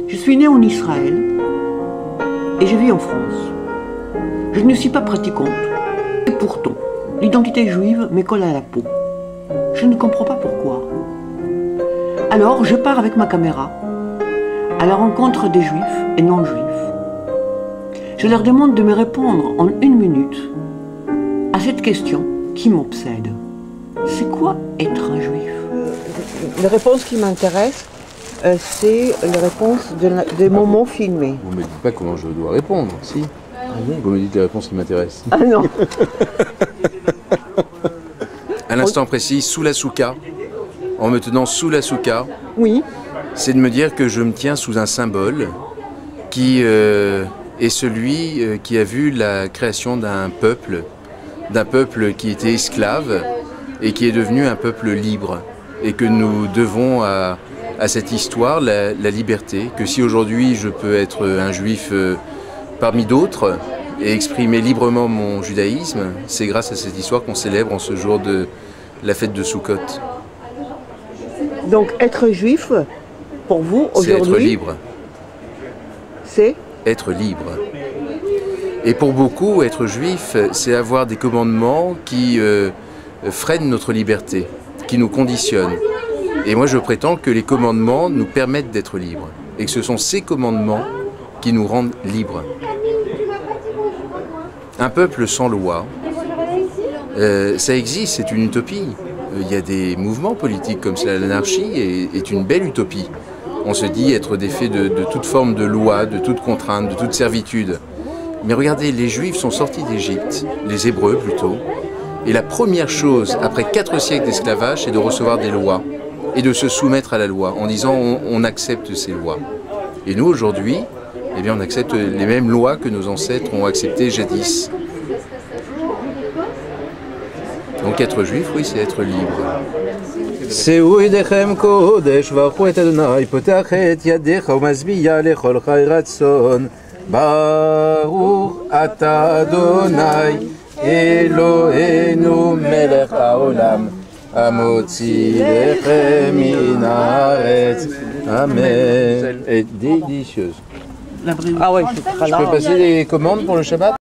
Je suis née en Israël et je vis en France. Je ne suis pas pratiquante. Et pourtant, l'identité juive me colle à la peau. Je ne comprends pas pourquoi. Alors, je pars avec ma caméra à la rencontre des juifs et non-juifs. Je leur demande de me répondre en 1 minute à cette question qui m'obsède. C'est quoi être un juif? Les réponses qui m'intéressent, c'est les réponses des moments filmés. Vous ne me dites pas comment je dois répondre, si? Vous me dites les réponses qui m'intéressent. Ah non. À l'instant précis, sous la souka, en me tenant sous la souka, Oui. c'est de me dire que je me tiens sous un symbole qui est celui qui a vu la création d'un peuple qui était esclave et qui est devenu un peuple libre. Et que nous devons à cette histoire la liberté, que si aujourd'hui je peux être un juif parmi d'autres et exprimer librement mon judaïsme, c'est grâce à cette histoire qu'on célèbre en ce jour de la fête de Sukkot. Donc être juif, pour vous, C'est être aujourd'hui, libre. c'est Être libre. Et pour beaucoup, être juif, c'est avoir des commandements qui freinent notre liberté, qui nous conditionnent. Et moi, je prétends que les commandements nous permettent d'être libres. Et que ce sont ces commandements qui nous rendent libres. Un peuple sans loi, ça existe, c'est une utopie. Il y a des mouvements politiques comme cela, l'anarchie est une belle utopie. On se dit être défait de toute forme de loi, de toute contrainte, de toute servitude. Mais regardez, les Juifs sont sortis d'Égypte, les Hébreux plutôt, et la première chose, après 4 siècles d'esclavage, c'est de recevoir des lois et de se soumettre à la loi, en disant on accepte ces lois. Et nous, aujourd'hui, eh bien, on accepte les mêmes lois que nos ancêtres ont acceptées jadis. Donc être juif, oui, c'est être libre. שאו ידיכם קודש וברכו את אדוני פותח את ידיך ומשביע לכל חי רצון ברוך אתה אדוני אלוהינו מלך העולם המוציא לחם מן הארץ אמן. Elle est délicieuse. Ah ouais, c'est très Je peux passer les commandes pour le Shabbat?